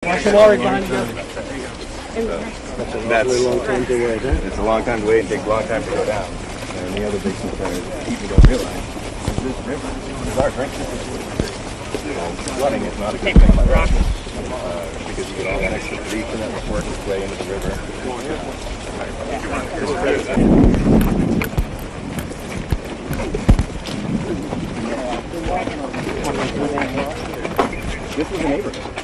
Watch the water behind you. That's a long time to wait, huh? It's a long time to wait and takes a long time to go down. And the other big concern is that people don't realize is this river is our drinking system. Flooding is not a good thing because you get all that extra pollution that will work its way into the river. This was a neighborhood.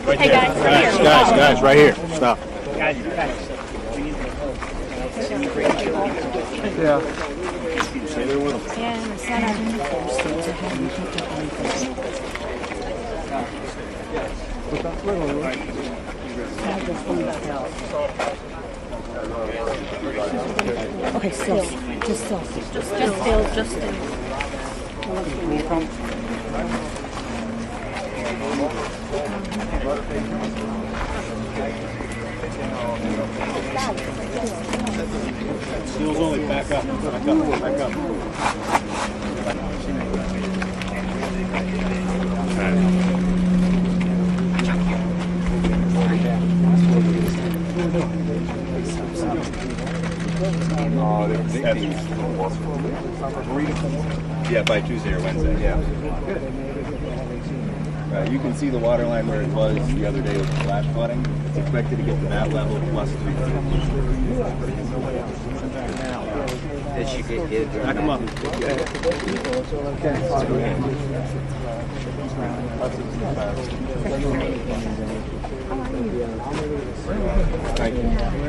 Hey guys, guys, right here. Stop. guys. Yeah. Yeah, in the center. Okay, still. Just still. Just still. Steel's only back up. Yeah, by Tuesday or Wednesday. Yeah. You can see the water line where it was the other day with the flash flooding. It's expected to get to that level plus 3 feet. Did she get it? Back them up.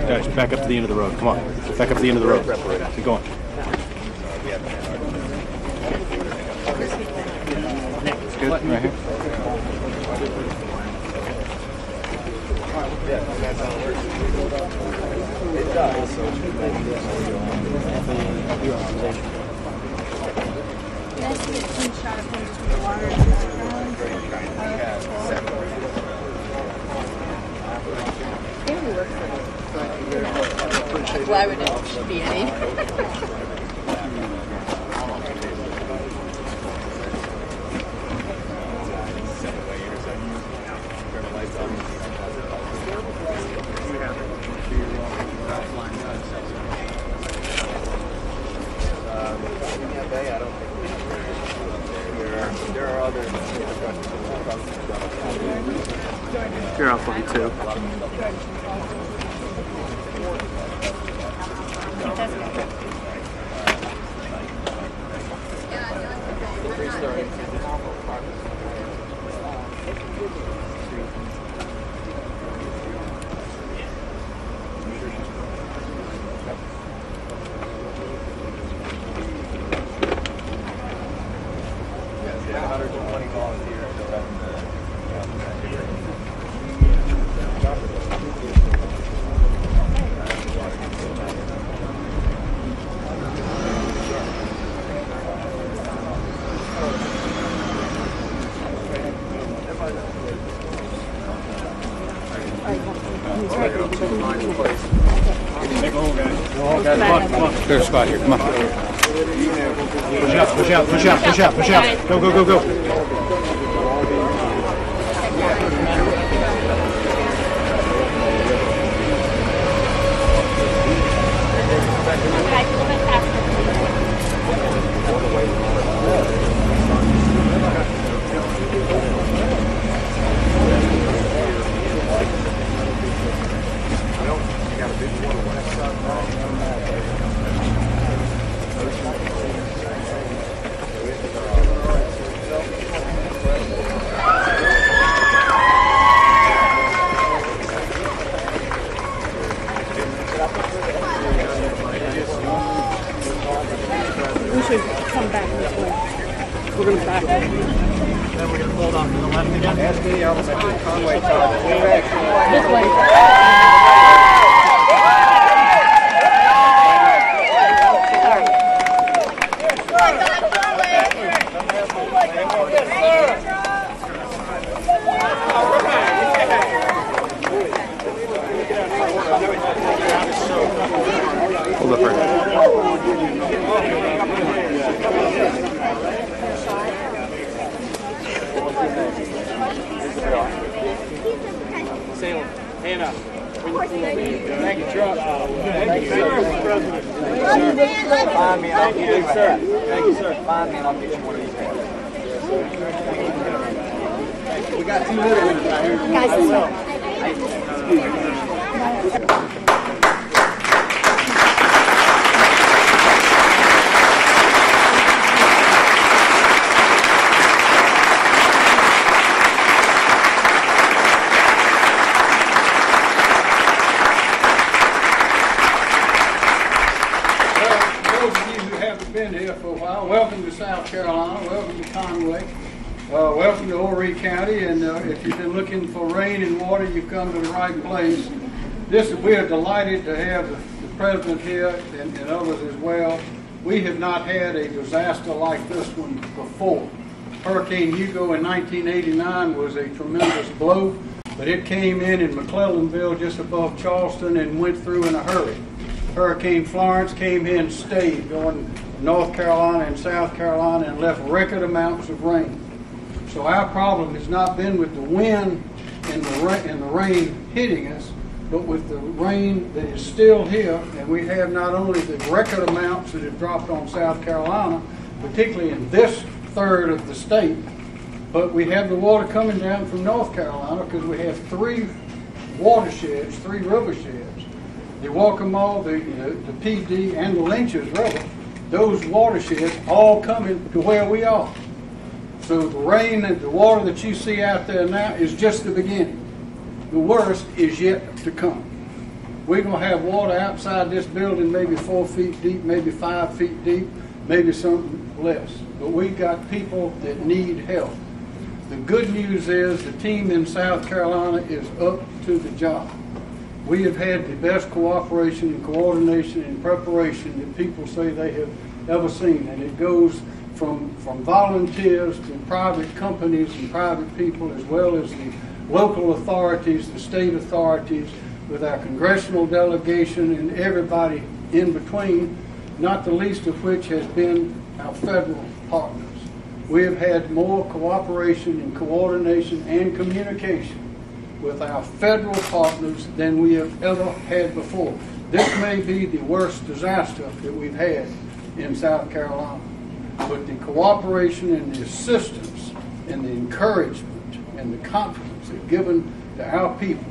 Guys, back up to the end of the road. Come on. Back up to the end of the road. Keep going. It's good. Right here. It does. Can I see a clean shot of him just with the water in the background? Why would it be any? There are other You're off one too. Clear spot here. Come on. Push out. Go. We should come back this way. We're going to back. Then we're going to fold off to the left again. Ask me how much Conway This way. Hold up right. Anna. Thank you, Chuck. Thank you, President. Find me and I'll get you a hat. Thank you, sir. Find me and I'll get you one of these hats. We got 2 little ones right here. Been here for a while. Welcome to South Carolina. Welcome to Conway. Welcome to Horry County. And if you've been looking for rain and water, you've come to the right place. We are delighted to have the president here and others as well. We have not had a disaster like this one before. Hurricane Hugo in 1989 was a tremendous blow, but it came in McClellanville just above Charleston and went through in a hurry. Hurricane Florence came in, stayed going North Carolina and South Carolina and left record amounts of rain. So our problem has not been with the wind and the rain hitting us, but with the rain that is still here. And we have not only the record amounts that have dropped on South Carolina, particularly in this third of the state, but we have the water coming down from North Carolina because we have 3 watersheds, 3 riversheds. The Waccamaw, the PD, and the Lynch's River. Those watersheds all coming to where we are. So the rain and the water that you see out there now is just the beginning. The worst is yet to come. We're going to have water outside this building maybe 4 feet deep, maybe 5 feet deep, maybe something less. But we've got people that need help. The good news is the team in South Carolina is up to the job. We have had the best cooperation and coordination and preparation that people say they have ever seen. And it goes from volunteers to private companies and private people, as well as the local authorities, the state authorities, with our congressional delegation and everybody in between, not the least of which has been our federal partners. We have had more cooperation and coordination and communication with our federal partners than we have ever had before. This may be the worst disaster that we've had in South Carolina, but the cooperation and the assistance and the encouragement and the confidence that given to our people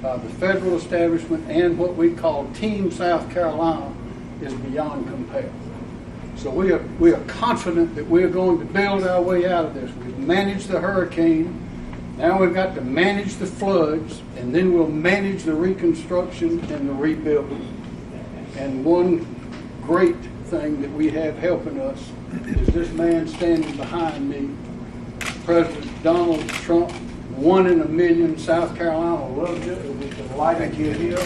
by the federal establishment and what we call Team South Carolina is beyond compare. So we are confident that we are going to build our way out of this. We've managed the hurricane. Now we've got to manage the floods, and then we'll manage the reconstruction and the rebuilding. And one great thing that we have helping us is this man standing behind me, President Donald Trump, 1 in a million. South Carolina loves it. We're delighted you're here.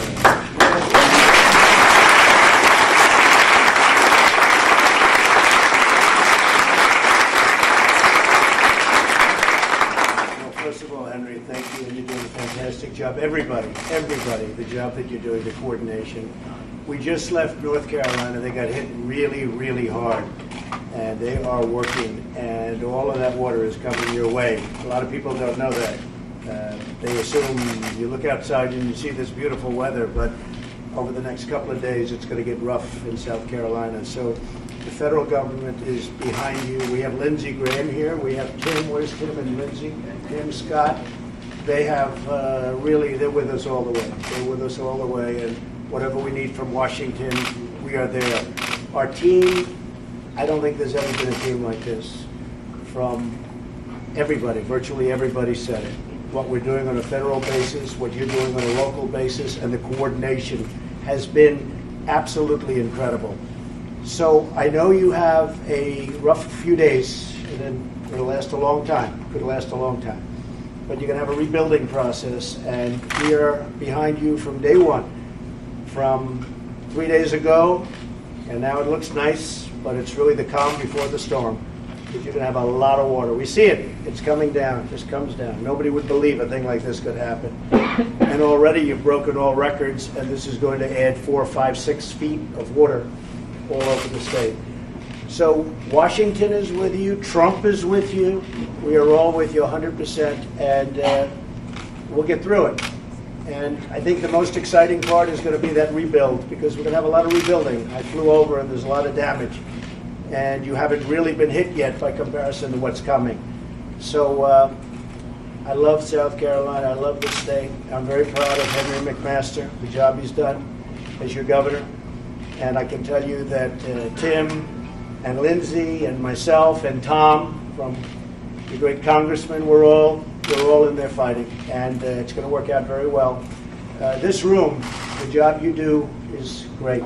First of all, Henry, thank you, and you're doing a fantastic job. Everybody, the job that you're doing, the coordination. We just left North Carolina. They got hit really, really hard, and they are working, and all of that water is coming your way. A lot of people don't know that. They assume you look outside and you see this beautiful weather, but over the next couple of days, it's going to get rough in South Carolina. So the federal government is behind you. We have Lindsey Graham here. We have Tim. Where's Tim and Lindsey? Tim, Scott. They have really, they're with us all the way. They're with us all the way, and whatever we need from Washington, we are there. Our team, I don't think there's ever been a team like this. From everybody, virtually everybody said it. What we're doing on a federal basis, what you're doing on a local basis, and the coordination has been absolutely incredible. So I know you have a rough few days, and then it'll last a long time. Could last a long time. But you're going to have a rebuilding process, and we are behind you from day one. From 3 days ago, and now it looks nice, but it's really the calm before the storm. Because you're going to have a lot of water. We see it. It's coming down. It just comes down. Nobody would believe a thing like this could happen. And already you've broken all records, and this is going to add 4, 5, 6 feet of water all over the state. So Washington is with you. Trump is with you. We are all with you 100%, and we'll get through it. And I think the most exciting part is going to be that rebuild, because we're going to have a lot of rebuilding. I flew over and there's a lot of damage, and you haven't really been hit yet by comparison to what's coming. So I love South Carolina. I love the state. I'm very proud of Henry McMaster, the job he's done as your governor. And I can tell you that Tim and Lindsay and myself and Tom from the great congressman, we're all in there fighting, and it's going to work out very well. This room, the job you do is great,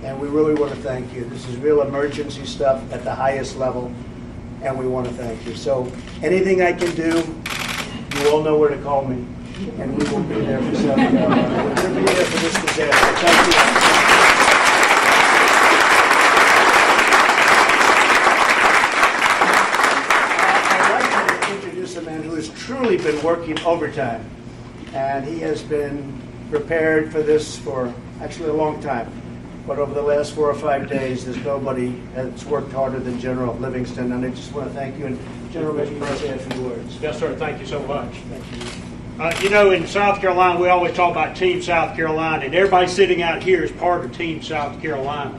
and we really want to thank you. This is real emergency stuff at the highest level, and we want to thank you. So anything I can do, you all know where to call me, and we will be there for South Carolina. We're going to be there for this disaster. Thank you. A man who has truly been working overtime, and he has been prepared for this for actually a long time. But over the last 4 or 5 days, there's nobody that's worked harder than General Livingston, and I just want to thank you. And General, maybe you want to say a few words. Yes, sir. Thank you so much. Thank you. You know, in South Carolina, we always talk about Team South Carolina, and everybody sitting out here is part of Team South Carolina.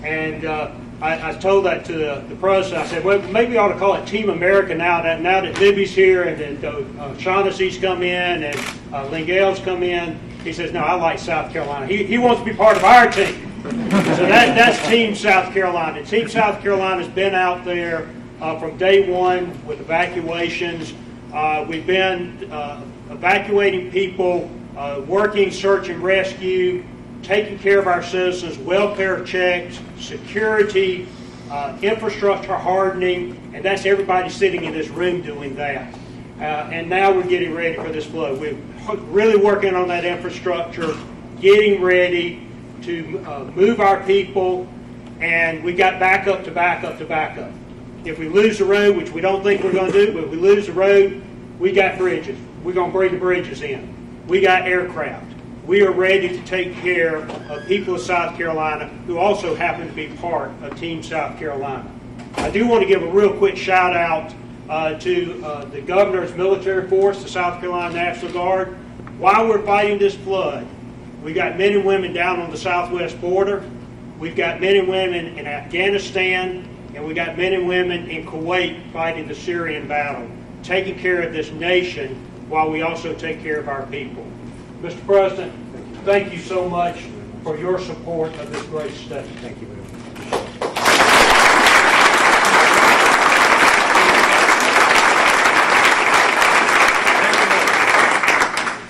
And I told that to the president. I said, well, maybe we ought to call it Team America now that Libby's here and that Shaughnessy's come in and Lingelle's come in. He says, no, I like South Carolina. He wants to be part of our team. So that's Team South Carolina. Team South Carolina's been out there from day one with evacuations. We've been evacuating people, working search and rescue, taking care of our citizens, welfare checks, security, infrastructure hardening, and that's everybody sitting in this room doing that. And now we're getting ready for this flood. We're really working on that infrastructure, getting ready to move our people, and we got backup to backup to backup. If we lose the road, which we don't think we're going to do, but if we lose the road, we got bridges. We're going to bring the bridges in. We got aircraft. We are ready to take care of people of South Carolina who also happen to be part of Team South Carolina. I do want to give a real quick shout out to the governor's military force, the South Carolina National Guard. While we're fighting this flood, we got men and women down on the southwest border. We've got men and women in Afghanistan, and we got men and women in Kuwait fighting the Syrian battle, taking care of this nation while we also take care of our people. Mr. President, thank you so much for your support of this great state. Thank you very much.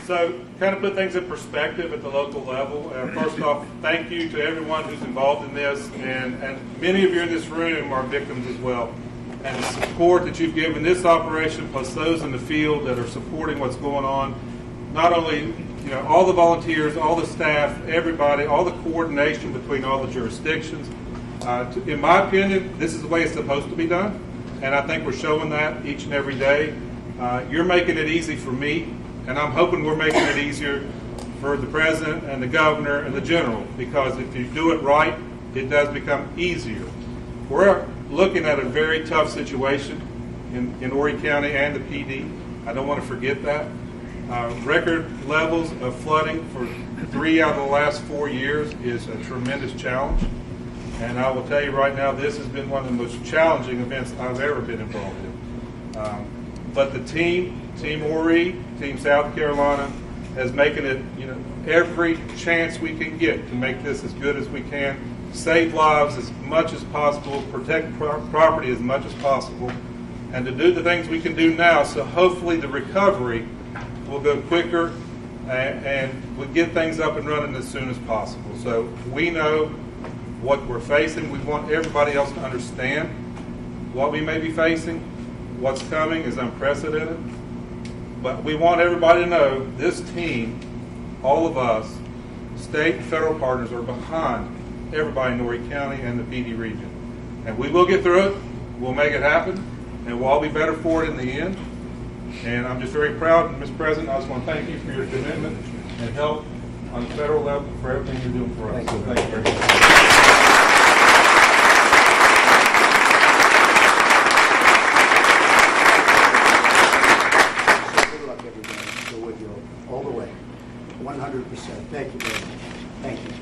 So, kind of put things in perspective at the local level. First off, thank you to everyone who's involved in this, and many of you in this room are victims as well. And the support that you've given this operation, plus those in the field that are supporting what's going on, not only all the volunteers, all the staff, everybody, all the coordination between all the jurisdictions. In my opinion, this is the way it's supposed to be done, and I think we're showing that each and every day. You're making it easy for me, and I'm hoping we're making it easier for the president and the governor and the general, because if you do it right, it does become easier. We're looking at a very tough situation in Horry County and the PD. I don't want to forget that. Record levels of flooding for 3 out of the last 4 years is a tremendous challenge. And I will tell you right now, this has been one of the most challenging events I've ever been involved in. But the team Horry, Team South Carolina, is making it, every chance we can get to make this as good as we can, save lives as much as possible, protect property as much as possible, and to do the things we can do now, so hopefully the recovery will go quicker and we'll get things up and running as soon as possible. So we know what we're facing. We want everybody else to understand what we may be facing. What's coming is unprecedented. But we want everybody to know this team, all of us, state and federal partners, are behind everybody in Horry County and the PD region. And we will get through it. We'll make it happen. And we'll all be better for it in the end. And I'm just very proud, Mr. President, I just want to thank you for your commitment and help on the federal level for everything you're doing for us. Thank you. Thank you very much. Good luck, everybody. Go with you all the way. 100%. Thank you very much. Thank you.